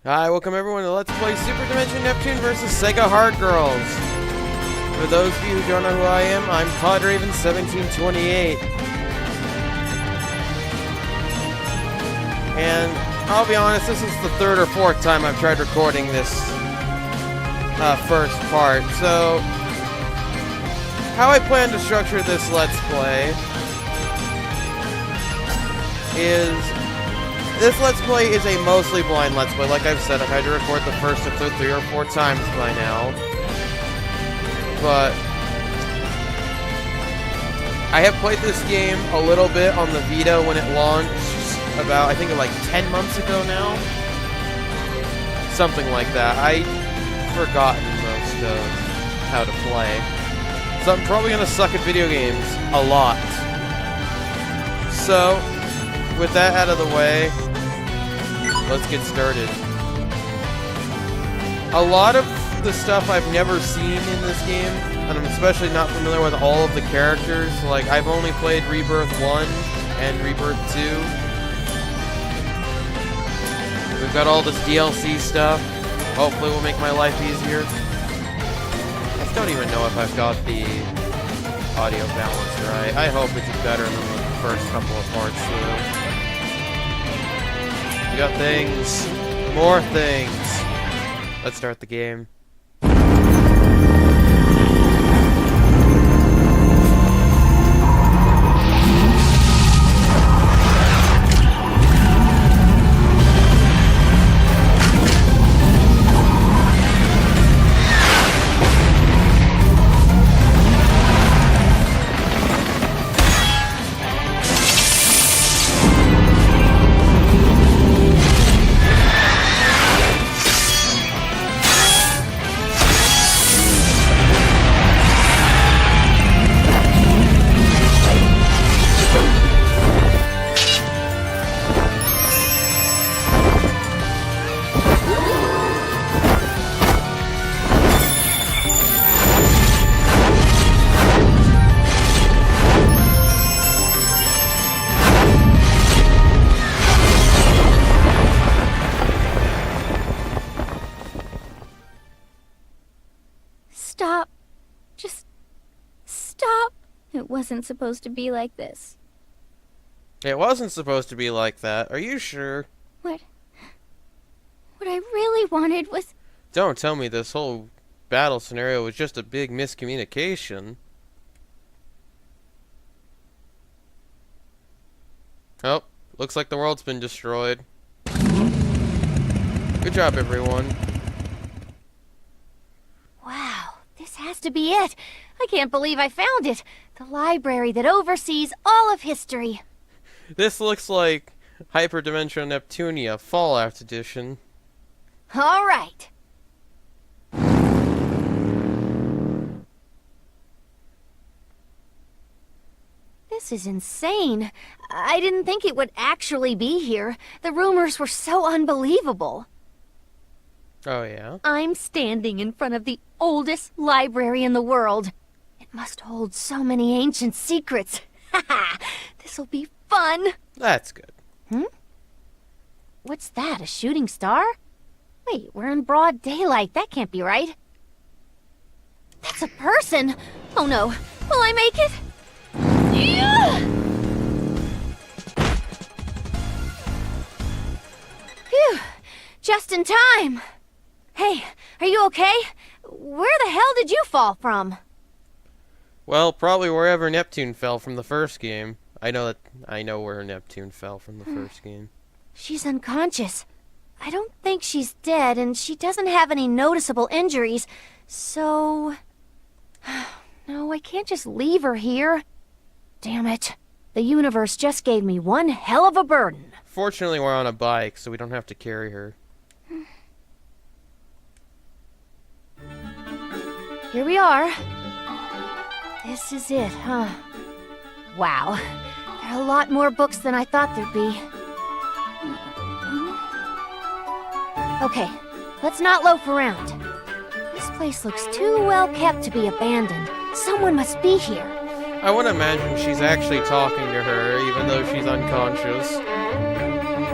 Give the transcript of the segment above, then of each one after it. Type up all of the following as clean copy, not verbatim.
Hi, welcome everyone to Let's Play Superdimension Neptune vs. Sega Hard Girls. For those of you who don't know who I am, I'm Podraven1728. And I'll be honest, this is the third or fourth time I've tried recording this first part. So, how I plan to structure this Let's Play is... This Let's Play is a mostly blind Let's Play. Like I've said, I've had to record the first episode 3 or 4 times by now. But I have played this game a little bit on the Vita when it launched about, I think, like 10 months ago now. Something like that. I've forgotten most of how to play. So I'm probably going to suck at video games a lot. So, with that out of the way, let's get started. A lot of the stuff I've never seen in this game, and I'm especially not familiar with all of the characters. Like, I've only played Rebirth 1 and Rebirth 2. We've got all this DLC stuff. Hopefully will make my life easier. I still don't even know if I've got the audio balance right. I hope it's better than the first couple of parts, too. We got things. More things. Let's start the game. Stop. Just stop. It wasn't supposed to be like this. It wasn't supposed to be like that. Are you sure? What I really wanted was... Don't tell me this whole battle scenario was just a big miscommunication. Oh, looks like the world's been destroyed. Good job, everyone. Wow, this has to be it. I can't believe I found it. The library that oversees all of history. This looks like Hyperdimension Neptunia Fallout Edition. All right. This is insane. I didn't think it would actually be here. The rumors were so unbelievable. Oh, yeah? I'm standing in front of the oldest library in the world. It must hold so many ancient secrets. Haha, this'll be fun. That's good. What's that, a shooting star? Wait, we're in broad daylight. That can't be right. That's a person. Oh no, will I make it? Yeah! Phew, just in time. Hey, are you okay? Where the hell did you fall from? Well, probably wherever Neptune fell from the first game. I know where Neptune fell from the first game. She's unconscious. I don't think she's dead, and she doesn't have any noticeable injuries, so... No, I can't just leave her here. Damn it. The universe just gave me one hell of a burden. Fortunately, we're on a bike, so we don't have to carry her. Here we are. This is it, huh? Wow. There are a lot more books than I thought there'd be. Okay, let's not loaf around. This place looks too well kept to be abandoned. Someone must be here. I want to imagine she's actually talking to her, even though she's unconscious.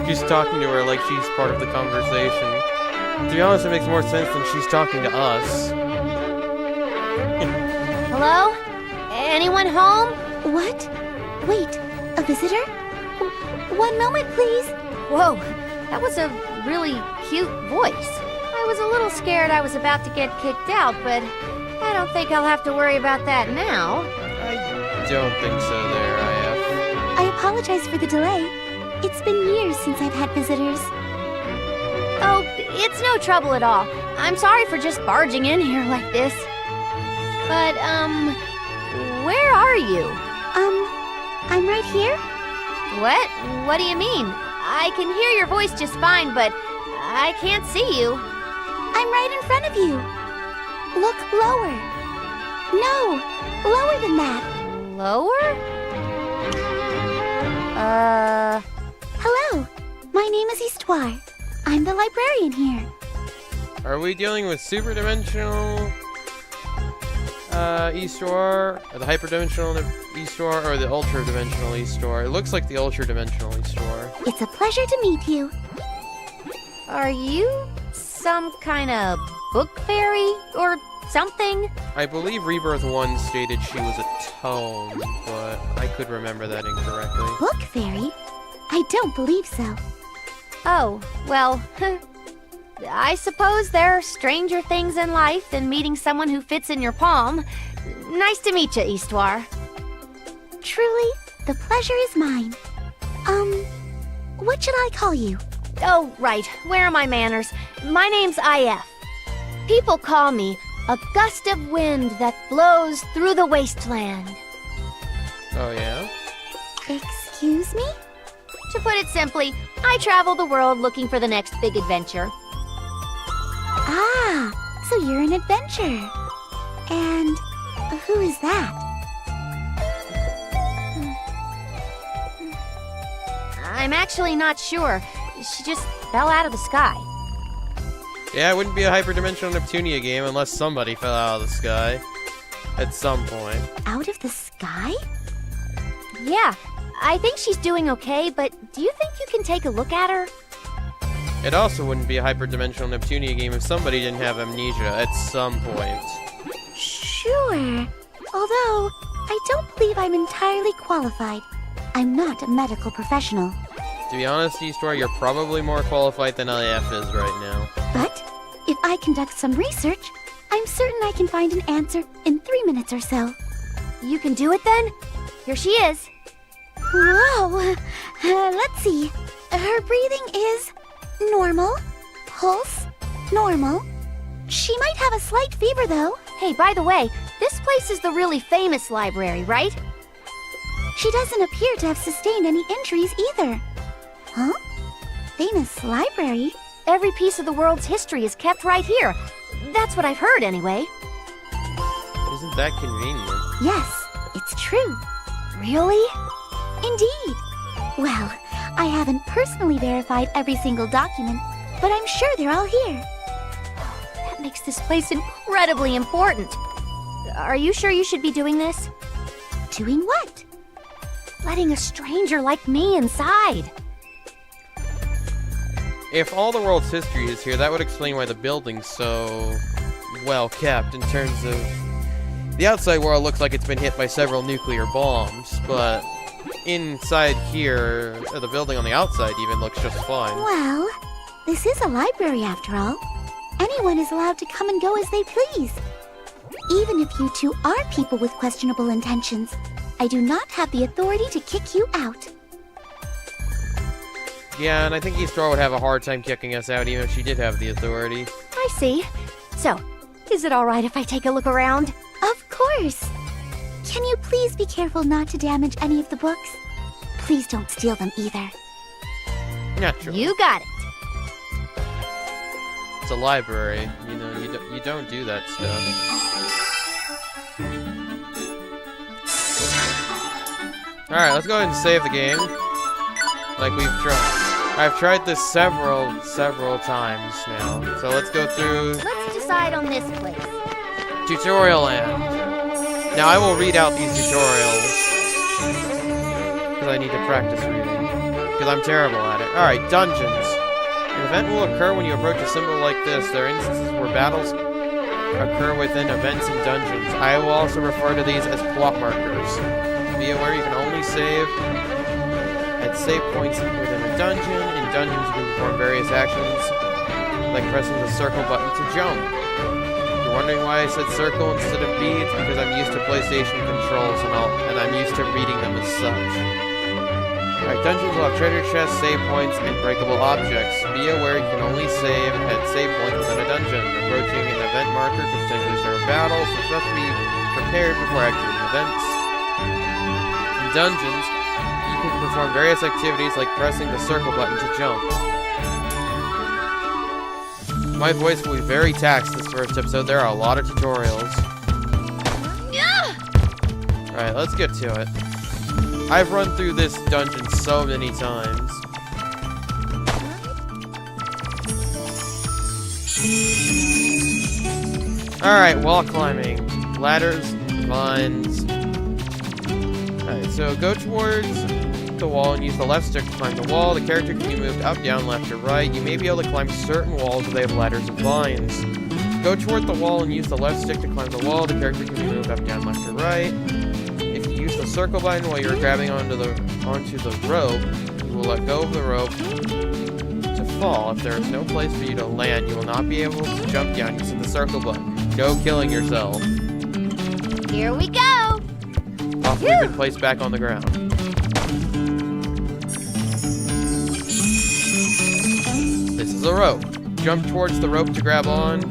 She's talking to her like she's part of the conversation. To be honest, it makes more sense than she's talking to us. Hello? Anyone home? What? Wait, a visitor? One moment, please. Whoa, that was a really cute voice. I was a little scared I was about to get kicked out, but I don't think I'll have to worry about that now. I don't think so there, IF. I apologize for the delay. It's been years since I've had visitors. Oh, it's no trouble at all. I'm sorry for just barging in here like this. But, where are you? I'm right here. What? What do you mean? I can hear your voice just fine, but I can't see you. I'm right in front of you. Look lower. No, lower than that. Lower? Hello, my name is Histoire. I'm the librarian here. Are we dealing with superdimensional Histoire, or the hyperdimensional Histoire, or the ultra-dimensional Histoire? It looks like the ultra-dimensional Histoire. It's a pleasure to meet you. Are you some kind of book fairy or something? I believe Rebirth 1 stated she was a tome, but I could remember that incorrectly. Book fairy? I don't believe so. Oh, well, I suppose there are stranger things in life than meeting someone who fits in your palm. Nice to meet you, Histoire. Truly, the pleasure is mine. What should I call you? Oh, right. Where are my manners? My name's IF. People call me a gust of wind that blows through the wasteland. Oh, yeah? Excuse me? To put it simply, I travel the world looking for the next big adventure. Ah, so you're an adventurer. And who is that? I'm actually not sure. She just fell out of the sky. Yeah, it wouldn't be a hyperdimensional Neptunia game unless somebody fell out of the sky. At some point. Out of the sky? Yeah, I think she's doing okay, but do you think you can take a look at her? It also wouldn't be a hyperdimensional Neptunia game if somebody didn't have amnesia at some point. Sure. Although, I don't believe I'm entirely qualified. I'm not a medical professional. To be honest, Histoire, you're probably more qualified than IF is right now. But, if I conduct some research, I'm certain I can find an answer in 3 minutes or so. You can do it then? Here she is. Whoa! Let's see. Her breathing is normal. Pulse, normal. She might have a slight fever, though. Hey, by the way, this place is the really famous library, right? She doesn't appear to have sustained any injuries either. Huh? Famous library? Every piece of the world's history is kept right here. That's what I've heard, anyway. Isn't that convenient? Yes, it's true. Really? Indeed. Well, I haven't personally verified every single document, but I'm sure they're all here. That makes this place incredibly important. Are you sure you should be doing this? Doing what? Letting a stranger like me inside. If all the world's history is here, that would explain why the building's so well kept in terms of... The outside world looks like it's been hit by several nuclear bombs, but inside here, the building on the outside even looks just fine. Well, this is a library after all. Anyone is allowed to come and go as they please. Even if you two are people with questionable intentions, I do not have the authority to kick you out. Yeah, and I think Histoire would have a hard time kicking us out even if she did have the authority. I see. So, is it alright if I take a look around? Of course. Can you please be careful not to damage any of the books? Please don't steal them either. Naturally. You got it. It's a library. You know, you don't do that stuff. Alright, let's go ahead and save the game. Like we've tried. I've tried this several times now. So let's go through Let's decide on this place. Tutorial Land. Now I will read out these tutorials because I need to practice reading. because I'm terrible at it. Alright, dungeons. An event will occur when you approach a symbol like this. There are instances where battles occur within events and dungeons. I will also refer to these as plot markers. Be aware you can only save at save points within a dungeon. In dungeons, you can perform various actions, like pressing the circle button to jump. If you're wondering why I said circle instead of B, it's because I'm used to PlayStation controls and I'm used to reading them as such. Alright, dungeons will have treasure chests, save points, and breakable objects. Be aware you can only save at save points within a dungeon. Approaching an event marker could potentially start a battle, so it's best to be prepared before activating events. In dungeons, you can perform various activities like pressing the circle button to jump. My voice will be very taxed this first episode. There are a lot of tutorials. Alright, let's get to it. I've run through this dungeon so many times. Alright, wall climbing. Ladders, vines. Alright, so go towards the wall and use the left stick to climb the wall. The character can be moved up, down, left, or right. You may be able to climb certain walls if they have ladders and vines. Go toward the wall and use the left stick to climb the wall. The character can be moved up, down, left, or right. If you use the circle button while you're grabbing onto the rope, you will let go of the rope to fall. If there is no place for you to land, you will not be able to jump down using the circle button. No killing yourself. Here we go! Possibly been placed back on the ground. This is a rope. Jump towards the rope to grab on.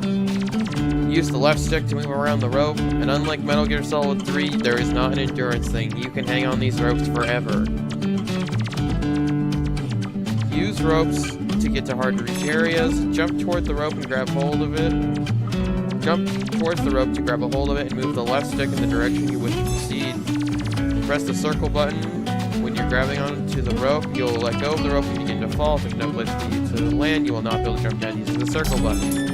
Use the left stick to move around the rope. And unlike Metal Gear Solid 3, there is not an endurance thing. You can hang on these ropes forever. Use ropes to get to hard-to-reach areas. Jump toward the rope and grab hold of it. Jump towards the rope to grab a hold of it and move the left stick in the direction you wish to proceed. Press the circle button. When you're grabbing onto the rope, you'll let go of the rope and begin to fall. If there's no place for you to land, you will not be able to jump down using the circle button.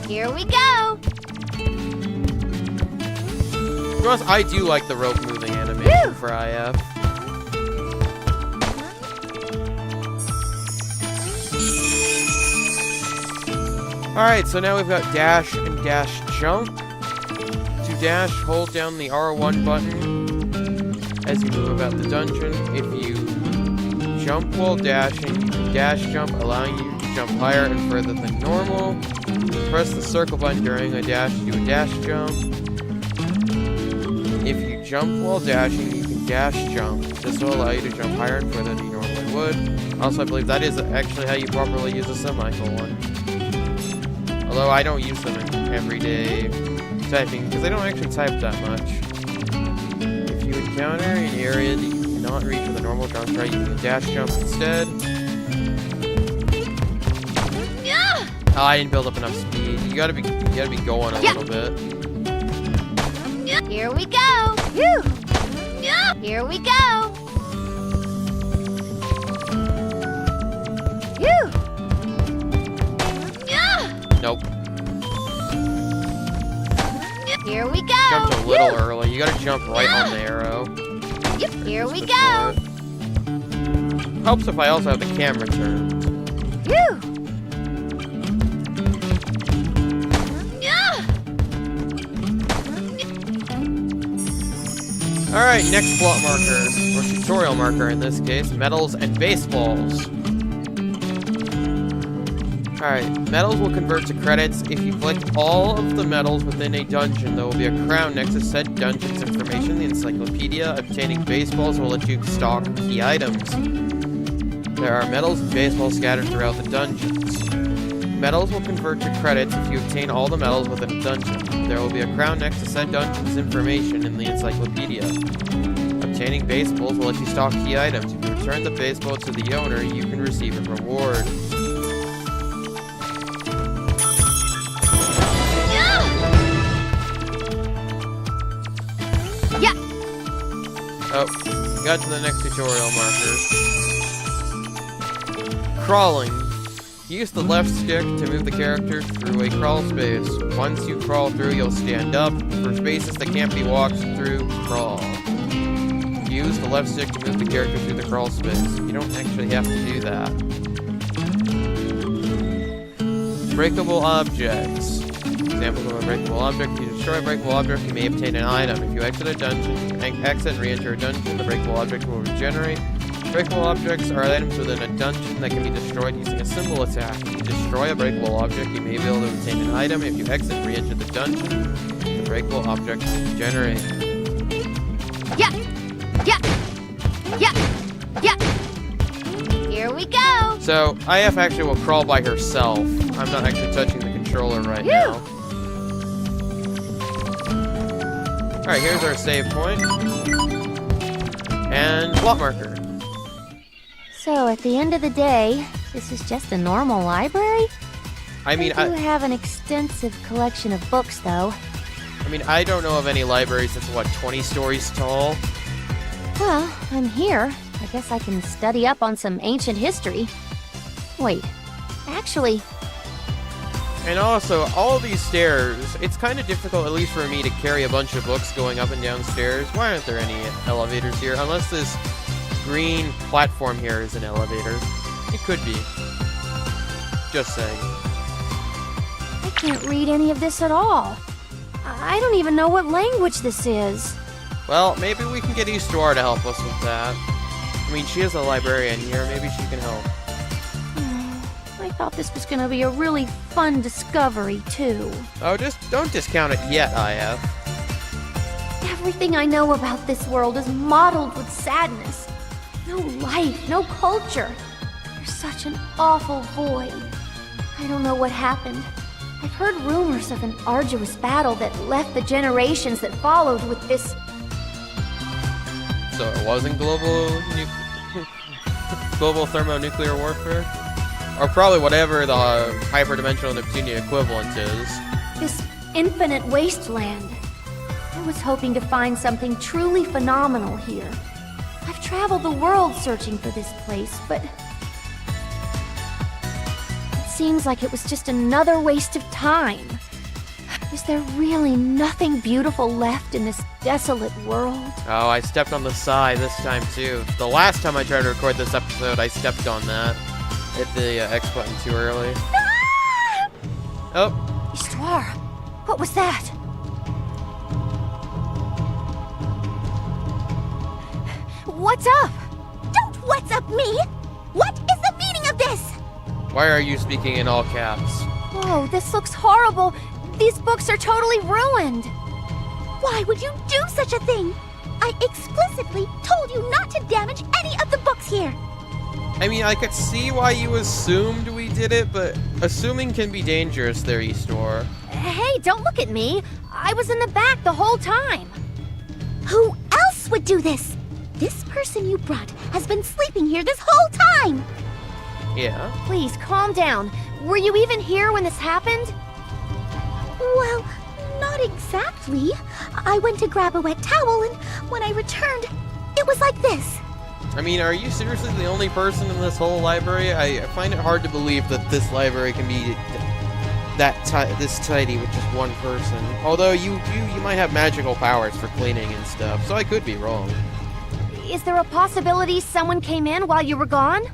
Here we go! To be honest, I do like the rope moving animation for IF. Alright, so now we've got dash and dash jump. To dash, hold down the R1 button as you move about the dungeon. If you jump while dashing, you can dash jump, allowing you to jump higher and further than normal. Press the circle button during a dash to do a dash jump. If you jump while dashing, you can dash jump. This will allow you to jump higher and further than you normally would. Also, I believe that is actually how you properly use a semicolon. Although I don't use them in everyday typing, because I don't actually type that much. If you encounter an area that you cannot reach with a normal jump, try using a dash jump instead. Oh, I didn't build up enough speed. You gotta be going a little bit. Here we go! Here we go! Nope. Here we go! Jumped a little early. You gotta jump right on the arrow. Here we go! Helps if I also have the camera turned. Alright, next plot marker, or tutorial marker in this case, medals and baseballs. Alright, medals will convert to credits. If you collect all of the medals within a dungeon, there will be a crown next to said dungeon's information in the encyclopedia. Obtaining baseballs will let you stock key items. There are medals and baseballs scattered throughout the dungeons. Medals will convert to credits if you obtain all the medals within a dungeon. There will be a crown next to said dungeon's information in the encyclopedia. Obtaining baseballs will let you stock key items. If you return the baseball to the owner, you can receive a reward. Oh, got to the next tutorial marker. Crawling. Use the left stick to move the character through a crawl space. Once you crawl through, you'll stand up. For spaces that can't be walked through, crawl. use the left stick to move the character through the crawl space. You don't actually have to do that. Breakable objects. Example of a breakable object. If you destroy a breakable object, you may obtain an item. If you exit a dungeon, exit and re-enter a dungeon, the breakable object will regenerate. Breakable objects are items within a dungeon that can be destroyed using a symbol attack. If you destroy a breakable object, you may be able to obtain an item. If you exit and re-enter the dungeon, the breakable object will regenerate. Yeah! Yeah! Yeah! Yeah! Here we go! So, IF actually will crawl by herself. I'm not actually touching the controller right now. Alright, here's our save point. And plot marker. So, at the end of the day, this is just a normal library? I mean, I do have an extensive collection of books, though. I mean, I don't know of any libraries that's, what, 20 stories tall? Well, I'm here. I guess I can study up on some ancient history. Wait, actually... And also, all these stairs, it's kind of difficult, at least for me, to carry a bunch of books going up and down stairs. Why aren't there any elevators here? Unless this green platform here is an elevator. It could be. Just saying. I can't read any of this at all. I don't even know what language this is. Well, maybe we can get Eastwar to help us with that. I mean, she is a librarian here. Maybe she can help. I thought this was gonna be a really fun discovery, too. Oh, just don't discount it yet, IF. Everything I know about this world is modeled with sadness. No life, no culture. There's such an awful void. I don't know what happened. I've heard rumors of an arduous battle that left the generations that followed with this... So it wasn't global thermonuclear warfare? Or probably whatever the hyperdimensional Neptunian equivalent is. This infinite wasteland. I was hoping to find something truly phenomenal here. I've traveled the world searching for this place, but... it seems like it was just another waste of time. Is there really nothing beautiful left in this desolate world? Oh, I stepped on the sigh this time too. The last time I tried to record this episode, I stepped on that. Hit the X button too early. Oh. Histoire, what was that? What's up? Don't what's up me! What is the meaning of this? Why are you speaking in all caps? Whoa, this looks horrible. These books are totally ruined. Why would you do such a thing? I explicitly told you not to damage any of the books here. I mean, I could see why you assumed we did it, but assuming can be dangerous there, Eastwar. Hey, don't look at me. I was in the back the whole time. Who else would do this? This person you brought has been sleeping here this whole time. Yeah? Please, calm down. Were you even here when this happened? Well, not exactly. I went to grab a wet towel, and when I returned, it was like this. I mean, are you seriously the only person in this whole library? I find it hard to believe that this library can be this tidy with just one person. Although you might have magical powers for cleaning and stuff, so I could be wrong. Is there a possibility someone came in while you were gone?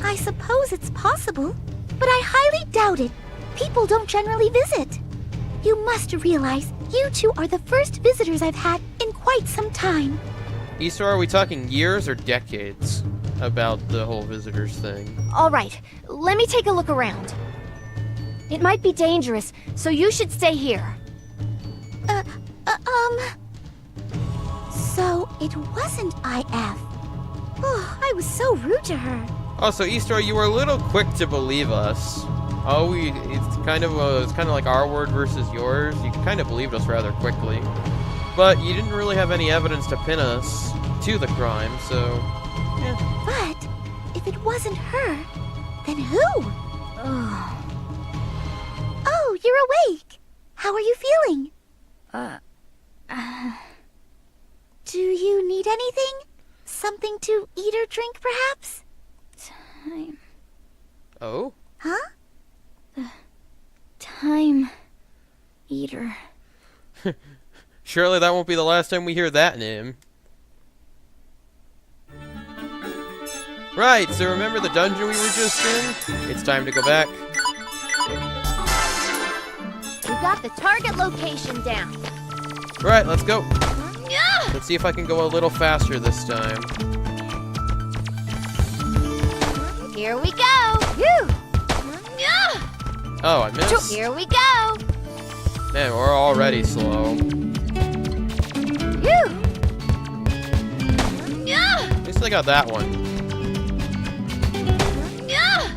I suppose it's possible, but I highly doubt it. People don't generally visit. You must realize you two are the first visitors I've had in quite some time. Issa, are we talking years or decades about the whole visitors thing? All right, let me take a look around. It might be dangerous, so you should stay here. So it wasn't IF. Oh, I was so rude to her. Also, Eastwar, you were a little quick to believe us. Oh, it's kind of like our word versus yours. You kind of believed us rather quickly, but you didn't really have any evidence to pin us to the crime. So, yeah. But if it wasn't her, then who? Oh, you're awake. How are you feeling? Do you need anything? Something to eat or drink, perhaps? Time. Oh? Huh? Time Eater. Surely that won't be the last time we hear that name. Right, so remember the dungeon we were just in? It's time to go back. We got the target location down. Right, let's go. Yeah! Let's see if I can go a little faster this time. Here we go. Whew. Yeah! Oh, I missed. Here we go. Man, we're already slow. Phew. Yeah! At least I got that one. Yeah!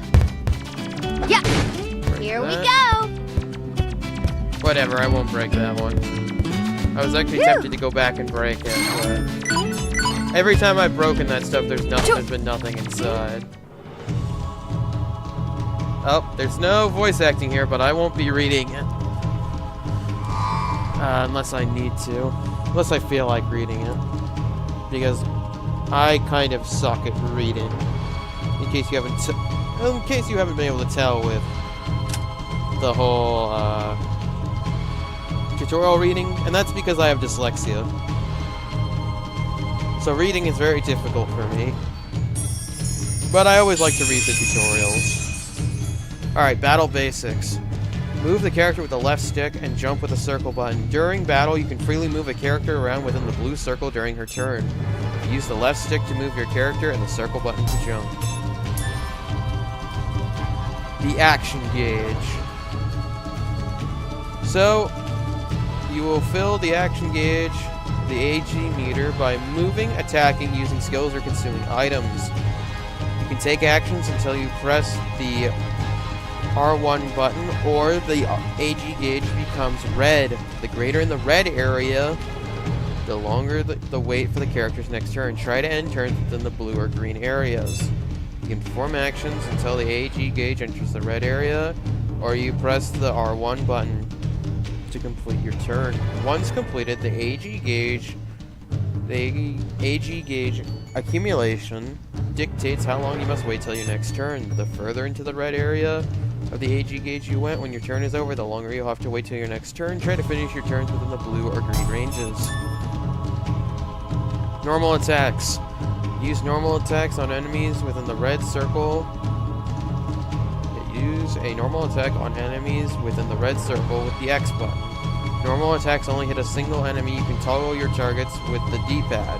Yeah! Here we go. Whatever, I won't break that one. I was actually tempted to go back and break it, but every time I've broken that stuff, there's been nothing inside. Oh, there's no voice acting here, but I won't be reading it. Unless I need to. Unless I feel like reading it. Because I kind of suck at reading. In case you haven't been able to tell with the whole tutorial reading, and that's because I have dyslexia. So reading is very difficult for me. But I always like to read the tutorials. Alright, battle basics. Move the character with the left stick and jump with the circle button. During battle, you can freely move a character around within the blue circle during her turn. Use the left stick to move your character and the circle button to jump. The action gauge. So, you will fill the action gauge, the AG meter, by moving, attacking, using skills, or consuming items. You can take actions until you press the R1 button, or the AG gauge becomes red. The greater in the red area, the longer the wait for the character's next turn. Try to end turns within the blue or green areas. You can perform actions until the AG gauge enters the red area, or you press the R1 button to complete your turn. Once completed, the AG gauge accumulation dictates how long you must wait till your next turn. The further into the red area of the AG gauge you went when your turn is over, the longer you'll have to wait till your next turn. Try to finish your turns within the blue or green ranges. Normal attacks. Use normal attacks on enemies within the red circle. Use a normal attack on enemies within the red circle with the X button. Normal attacks only hit a single enemy. You can toggle your targets with the D-pad.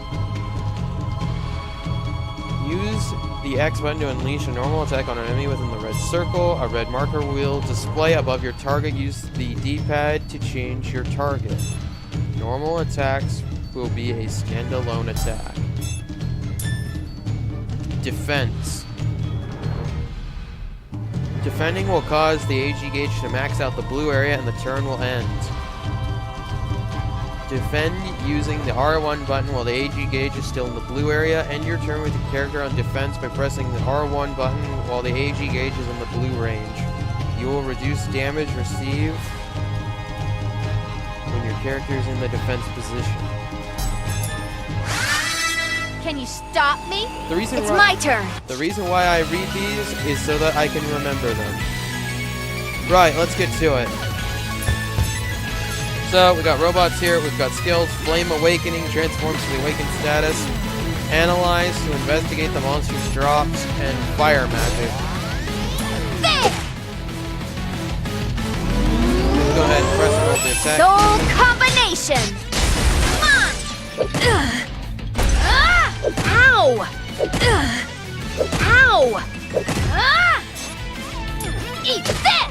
Use the X button to unleash a normal attack on an enemy within the red circle. A red marker will display above your target. Use the D-pad to change your target. Normal attacks will be a standalone attack. Defense. Defending will cause the AG gauge to max out the blue area and the turn will end. Defend using the R1 button while the AG gauge is still in the blue area. End your turn with your character on defense by pressing the R1 button while the AG gauge is in the blue range. You will reduce damage received when your character is in the defense position. Can you stop me? It's my turn. The reason why I read these is so that I can remember them. Right, let's get to it. So, we got robots here, we've got skills, Flame Awakening, transforms to the Awakened status, Analyze to investigate the monster's drops, and Fire Magic. There! Let's go ahead and press both the attack. Soul Combination! Come on! Ow! Ow! Eat this!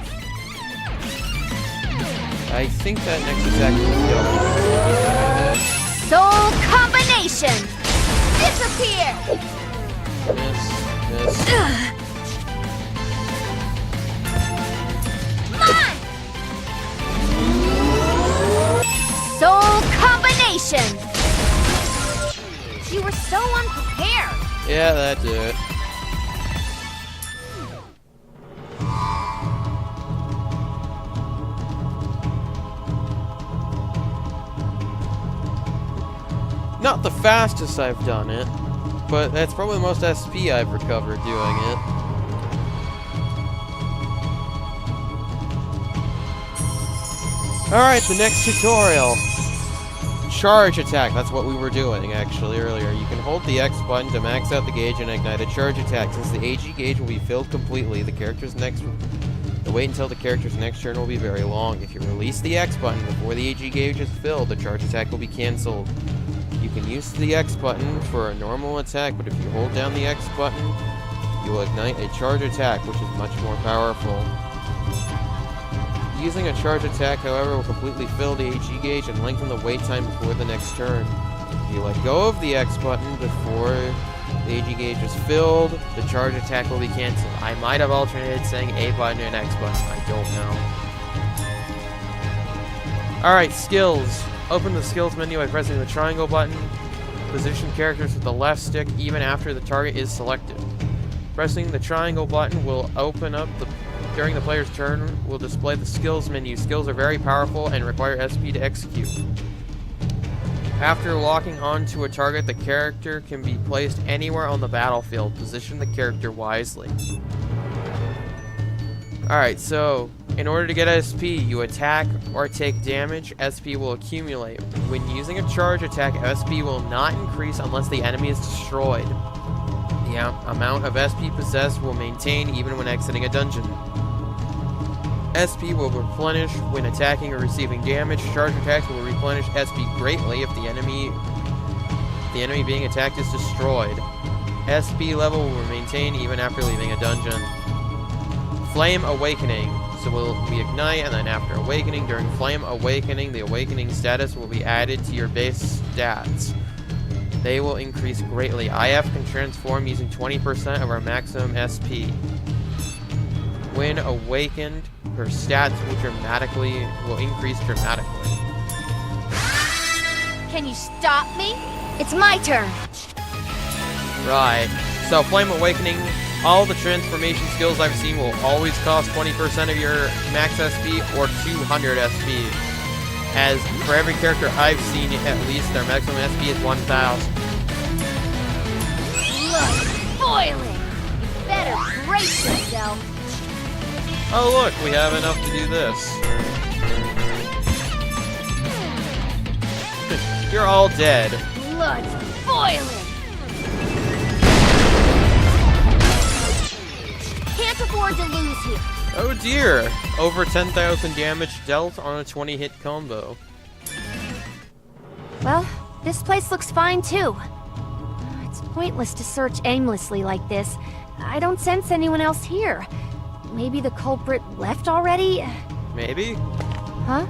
I think that next attack will kill. Soul Combination! Disappear! Miss. Come on! Soul Combination! You were so unprepared! Yeah, that did it. Not the fastest I've done it, but that's probably the most SP I've recovered doing it. Alright, the next tutorial. charge attack. That's what we were doing, actually, earlier. You can hold the X button to max out the gauge and ignite a charge attack. Since the AG gauge will be filled completely, the wait until the character's next turn will be very long. If you release the X button before the AG gauge is filled, the charge attack will be cancelled. You can use the X button for a normal attack, but if you hold down the X button, you will ignite a charge attack, which is much more powerful. Using a charge attack, however, will completely fill the AG gauge and lengthen the wait time before the next turn. If you let go of the X button before the AG gauge is filled, the charge attack will be cancelled. I might have alternated saying A button and X button, I don't know. Alright, skills. Open the skills menu by pressing the triangle button. Position characters with the left stick even after the target is selected. Pressing the triangle button will open up during the player's turn will display the skills menu. Skills are very powerful and require SP to execute. After locking onto a target, the character can be placed anywhere on the battlefield. Position the character wisely. Alright, so in order to get SP, you attack or take damage. SP will accumulate. When using a charge attack, SP will not increase unless the enemy is destroyed. The amount of SP possessed will maintain even when exiting a dungeon. SP will replenish when attacking or receiving damage. Charge attacks will replenish SP greatly if the enemy being attacked is destroyed. SP level will maintain even after leaving a dungeon. Flame Awakening. So we ignite, and then after awakening, during Flame Awakening, the awakening status will be added to your base stats. They will increase greatly. IF can transform using 20% of our maximum SP. When awakened, her stats will increase dramatically. Can you stop me? It's my turn. Right. So Flame Awakening, all the transformation skills I've seen will always cost 20% of your max SP or 200 SP. As for every character I've seen, at least their maximum SP is 1000. Look, boiling. You better brace yourself. Oh look, we have enough to do this. You're all dead. Blood's boiling. Can't afford to lose here. Oh dear! Over 10,000 damage dealt on a 20-hit combo. Well, this place looks fine too. It's pointless to search aimlessly like this. I don't sense anyone else here. Maybe the culprit left already? Maybe? Huh?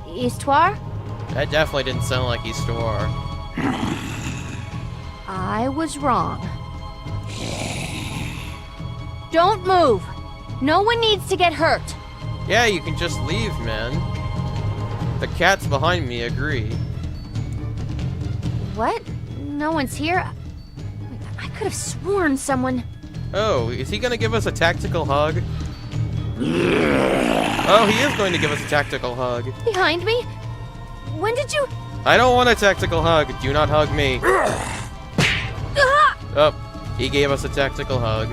Histoire? That definitely didn't sound like Histoire. I was wrong. Don't move! No one needs to get hurt. Yeah, you can just leave, man. The cats behind me agree. What? No one's here? I could have sworn someone... Oh, is he gonna give us a tactical hug? Oh, he is going to give us a tactical hug. Behind me? When did you... I don't want a tactical hug. Do not hug me. Oh, he gave us a tactical hug.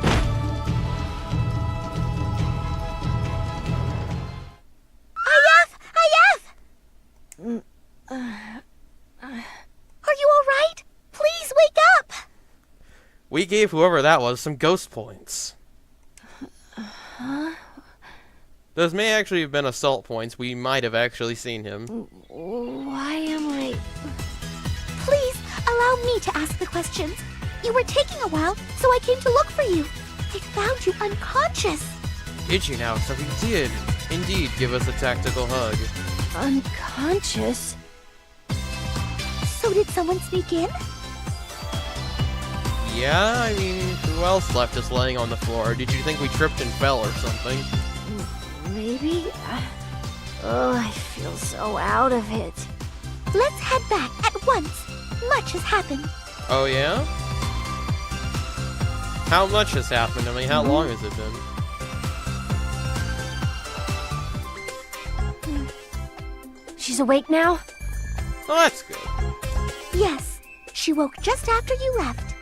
Are you alright? Please wake up! We gave whoever that was some ghost points. Those may actually have been assault points. We might have actually seen him. Why am I... Please, allow me to ask the questions. You were taking a while, so I came to look for you. I found you unconscious. Did you now? So he did indeed give us a tactical hug. Unconscious? So did someone sneak in? Yeah, I mean, who else left us laying on the floor? Did you think we tripped and fell or something? Maybe? Oh, I feel so out of it. Let's head back at once. Much has happened. Oh, yeah? How much has happened? I mean, how long has it been? She's awake now? Oh, that's good. Yes, she woke just after you left.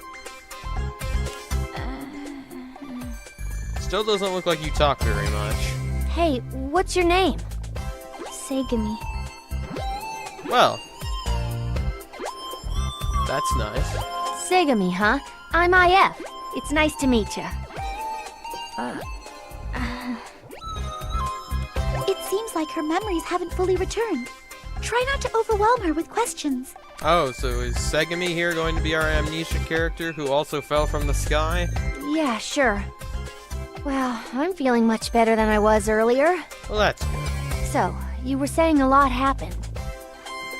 Still doesn't look like you talk very much. Hey, what's your name? Segami. Well, That's nice. Segami, huh? I'm IF. It's nice to meet you. It seems like her memories haven't fully returned. Try not to overwhelm her with questions. Oh, so is Segami here going to be our amnesia character who also fell from the sky? Yeah, sure. Well, I'm feeling much better than I was earlier. Well, that's good. So, you were saying a lot happened.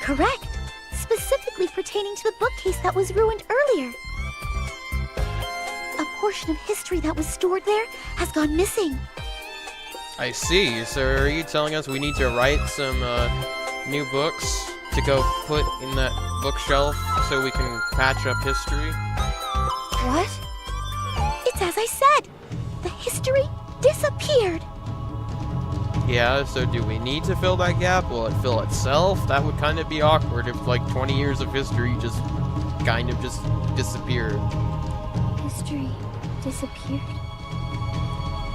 Correct. Specifically pertaining to the bookcase that was ruined earlier. A portion of history that was stored there has gone missing. I see. So are you telling us we need to write some new books to go put in that bookshelf so we can patch up history? What? It's as I said. The history disappeared. Yeah, so do we need to fill that gap? Will it fill itself? That would kind of be awkward if like 20 years of history just kind of just disappeared. History disappeared?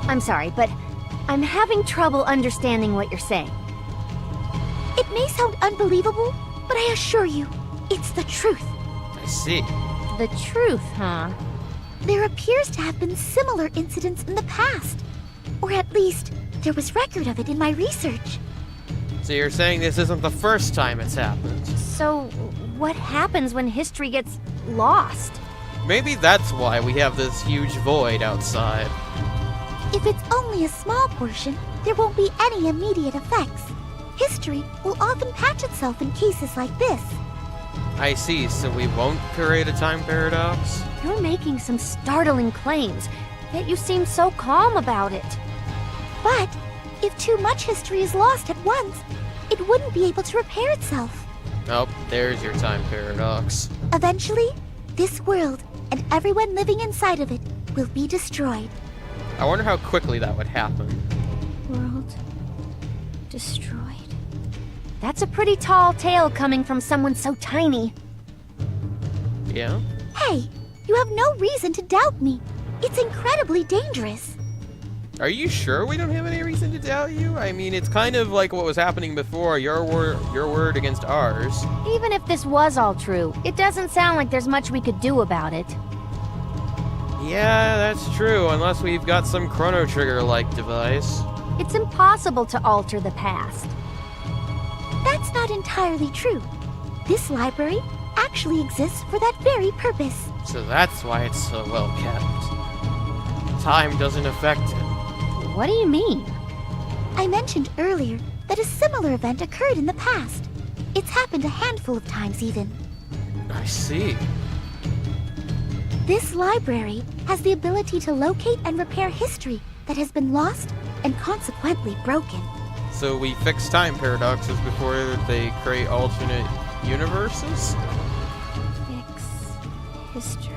I'm sorry, but I'm having trouble understanding what you're saying. It may sound unbelievable, but I assure you, it's the truth. I see. The truth, huh? There appears to have been similar incidents in the past. Or at least, there was record of it in my research. So you're saying this isn't the first time it's happened? So, what happens when history gets lost? Maybe that's why we have this huge void outside. If it's only a small portion, there won't be any immediate effects. History will often patch itself in cases like this. I see, so we won't create a time paradox? You're making some startling claims, yet you seem so calm about it. But if too much history is lost at once, it wouldn't be able to repair itself. Oh, there's your time paradox. Eventually, this world and everyone living inside of it will be destroyed. I wonder how quickly that would happen. World destroyed. That's a pretty tall tale coming from someone so tiny. Yeah? Hey, you have no reason to doubt me. It's incredibly dangerous. Are you sure we don't have any reason to doubt you? I mean, it's kind of like what was happening before, your word against ours. Even if this was all true, it doesn't sound like there's much we could do about it. Yeah, that's true, unless we've got some Chrono Trigger-like device. It's impossible to alter the past. That's not entirely true. This library actually exists for that very purpose. So that's why it's so well kept. Time doesn't affect it. What do you mean? I mentioned earlier that a similar event occurred in the past. It's happened a handful of times even. I see. This library has the ability to locate and repair history that has been lost and consequently broken. So we fix time paradoxes before they create alternate universes? Fix history.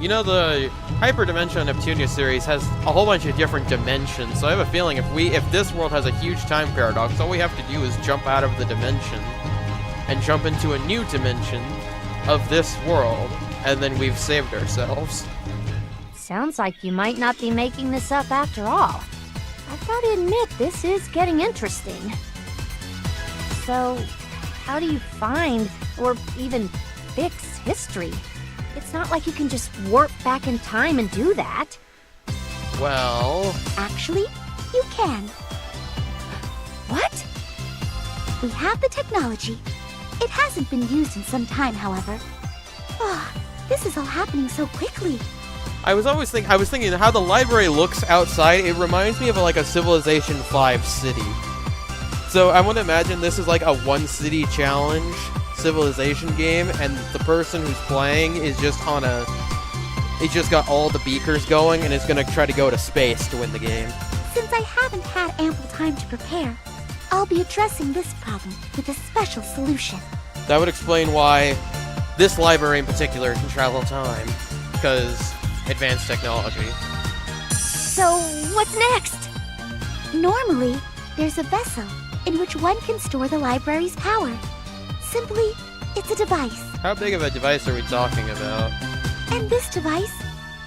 You know, the Hyperdimension Neptunia series has a whole bunch of different dimensions, so I have a feeling if this world has a huge time paradox, all we have to do is jump out of the dimension and jump into a new dimension of this world, and then we've saved ourselves. Sounds like you might not be making this up after all. I've got to admit, this is getting interesting. So, how do you find, or even fix history? It's not like you can just warp back in time and do that. Well... Actually, you can. What? We have the technology. It hasn't been used in some time, however. This is all happening so quickly. I was thinking how the library looks outside, it reminds me of like a Civilization 5 city. So I want to imagine this is like a one city challenge Civilization game, and the person who's playing is just he's just got all the beakers going and is gonna try to go to space to win the game. Since I haven't had ample time to prepare, I'll be addressing this problem with a special solution. That would explain why this library in particular can travel time, because advanced technology. So, what's next? Normally, there's a vessel in which one can store the library's power. Simply, it's a device. How big of a device are we talking about? And this device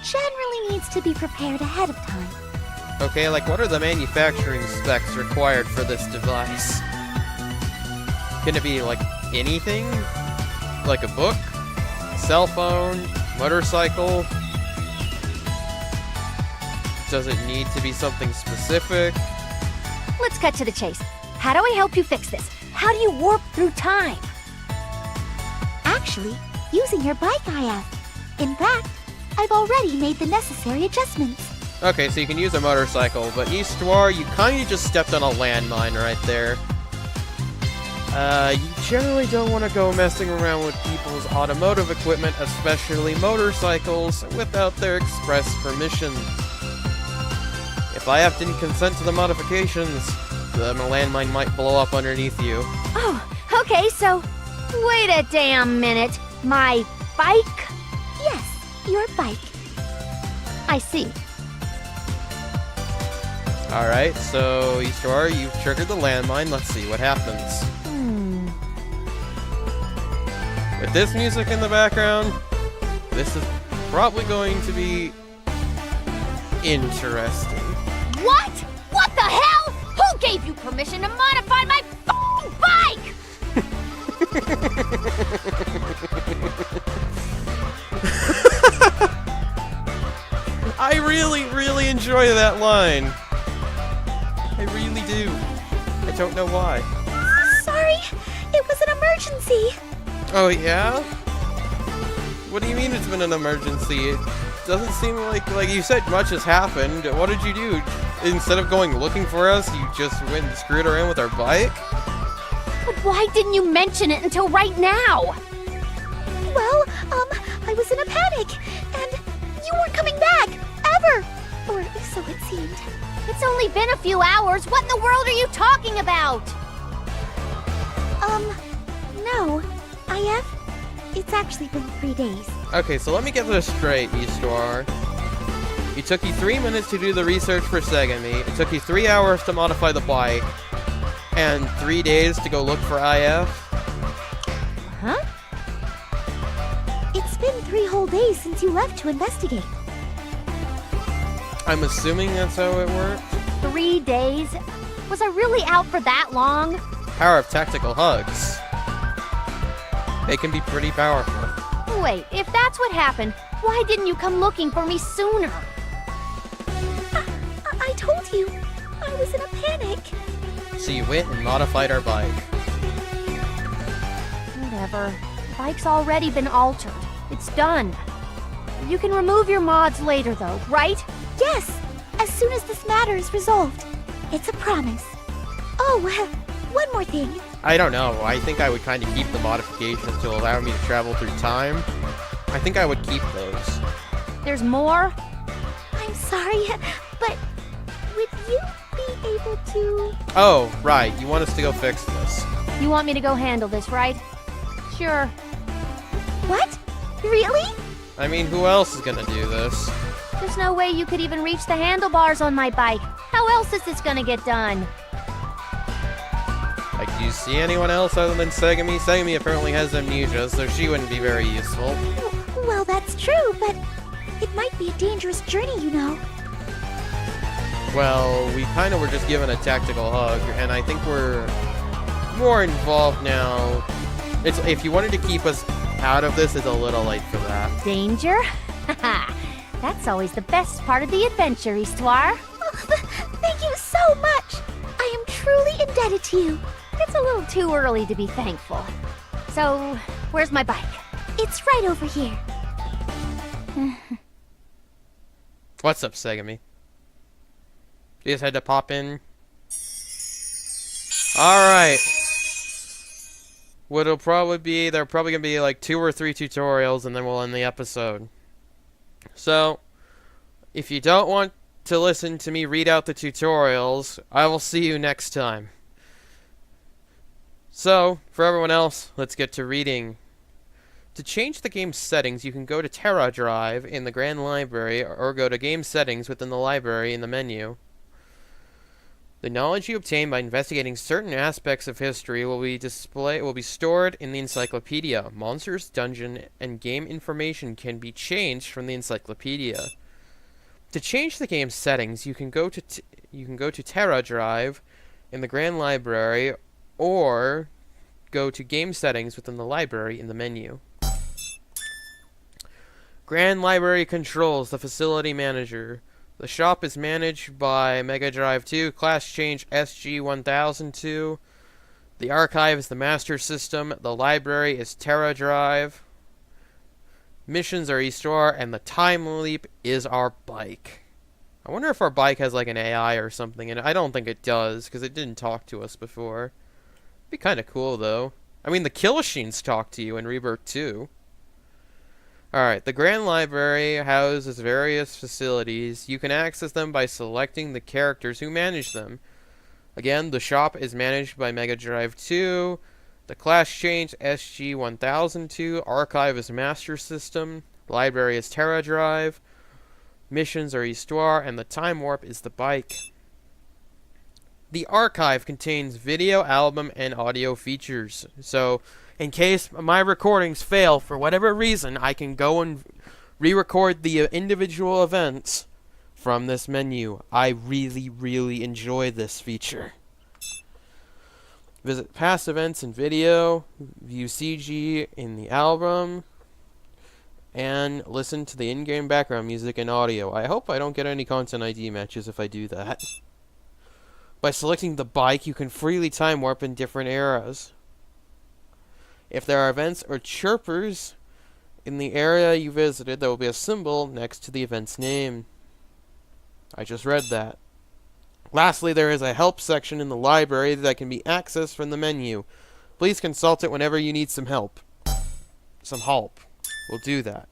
generally needs to be prepared ahead of time. Okay, like what are the manufacturing specs required for this device? Can it be like anything? Like a book? Cell phone, motorcycle. Does it need to be something specific? Let's cut to the chase. How do I help you fix this? How do you warp through time? Actually, using your bike, IF. In fact, I've already made the necessary adjustments. Okay, so you can use a motorcycle, but Histoire, you kind of just stepped on a landmine right there. You generally don't want to go messing around with people's automotive equipment, especially motorcycles, without their express permission. If IF didn't consent to the modifications, then a landmine might blow up underneath you. Oh, okay, so... Wait a damn minute. My bike? Yes, your bike. I see. Alright, so Histoire, you've triggered the landmine. Let's see what happens. With this music in the background, this is probably going to be interesting. What? What the hell? Who gave you permission to modify my f***ing bike? I really enjoy that line. I really do. I don't know why. Sorry, it was an emergency. Oh, yeah? What do you mean it's been an emergency? It doesn't seem like you said much has happened. What did you do? Instead of going looking for us, you just went and screwed around with our bike? But why didn't you mention it until right now? Well, I was in a panic, and you weren't coming back, ever. Or so it seemed. It's only been a few hours. What in the world are you talking about? No. IF, it's actually been 3 days. Okay, so let me get this straight, Histoire. It took you 3 minutes to do the research for Sega Me. It took you 3 hours to modify the bike. And 3 days to go look for IF? Huh? It's been 3 whole days since you left to investigate. I'm assuming that's how it worked? 3 days? Was I really out for that long? Power of tactical hugs. They can be pretty powerful. Wait, if that's what happened, why didn't you come looking for me sooner? I told you, I was in a panic. So you went and modified our bike. Whatever. The bike's already been altered. It's done. You can remove your mods later, though, right? Yes, as soon as this matter is resolved. It's a promise. Oh, one more thing. I don't know. I think I would kind of keep the modifications to allow me to travel through time. I think I would keep those. There's more? I'm sorry, but would you be able to... Oh, right. You want us to go fix this. You want me to go handle this, right? Sure. What? Really? I mean, who else is gonna do this? There's no way you could even reach the handlebars on my bike. How else is this gonna get done? Like, do you see anyone else other than Segami? Segami apparently has amnesia, so she wouldn't be very useful. Well, that's true, but it might be a dangerous journey, you know. Well, we kind of were just given a tactical hug, and I think we're more involved now. If you wanted to keep us out of this, it's a little late for that. Danger? Haha. That's always the best part of the adventure, Histoire. Thank you so much. I am truly indebted to you. It's a little too early to be thankful. So, where's my bike? It's right over here. What's up, Segami? You just had to pop in. Alright. What'll probably be, there are probably going to be like 2 or 3 tutorials, and then we'll end the episode. So, if you don't want to listen to me read out the tutorials, I will see you next time. So, for everyone else, let's get to reading. To change the game's settings, you can go to Terra Drive in the Grand Library, or go to Game Settings within the library in the menu. The knowledge you obtain by investigating certain aspects of history will be stored in the encyclopedia. Monsters, dungeon, and game information can be changed from the encyclopedia. To change the game's settings, you can go to Terra Drive in the Grand Library, or go to Game Settings within the library in the menu. Grand Library controls the facility manager. The shop is managed by Mega Drive 2, class change SG-1002. The archive is the master system. The library is Terra Drive. Missions are Eastwar, and the time leap is our bike. I wonder if our bike has like an AI or something, and I don't think it does, because it didn't talk to us before. Be kind of cool, though. I mean, the kill machines talk to you in Rebirth 2. Alright, the Grand Library houses various facilities. You can access them by selecting the characters who manage them. Again, the shop is managed by Mega Drive 2. The class change SG-1002. Archive is Master System. Library is Terra Drive. Missions are Eastwar, and the time warp is the bike. The archive contains video, album, and audio features. So, in case my recordings fail for whatever reason, I can go and re-record the individual events from this menu. I really, really enjoy this feature. Visit past events in video, view CG in the album, and listen to the in-game background music and audio. I hope I don't get any content ID matches if I do that. By selecting the bike, you can freely time warp in different eras. If there are events or chirpers in the area you visited, there will be a symbol next to the event's name. I just read that. Lastly, there is a help section in the library that can be accessed from the menu. Please consult it whenever you need some help. Some help. We'll do that.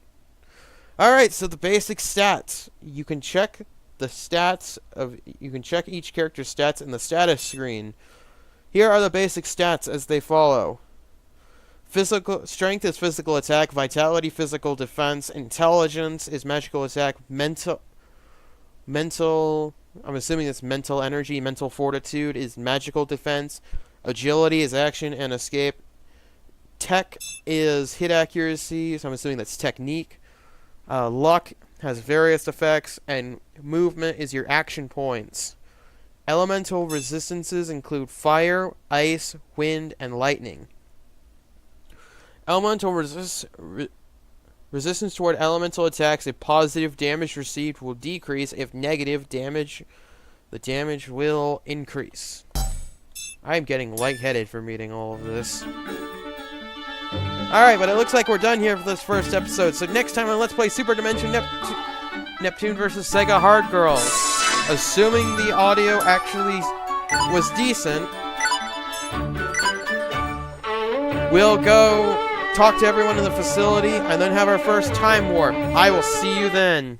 Alright, so the basic stats. You can check the stats of... You can check each character's stats in the status screen. Here are the basic stats as they follow. Physical strength is physical attack, vitality physical defense, intelligence is magical attack, mental I'm assuming it's mental energy, mental fortitude is magical defense, agility is action and escape, tech is hit accuracy, so I'm assuming that's technique, luck has various effects, and movement is your action points. Elemental resistances include fire, ice, wind, and lightning. Elemental resistance toward elemental attacks. If positive damage received will decrease. If negative damage, the damage will increase. I'm getting lightheaded from reading all of this. Alright, but it looks like we're done here for this first episode. So next time on Let's Play Superdimension Neptune vs. Sega Hard Girls. Assuming the audio actually was decent, we'll go talk to everyone in the facility, and then have our first time warp. I will see you then.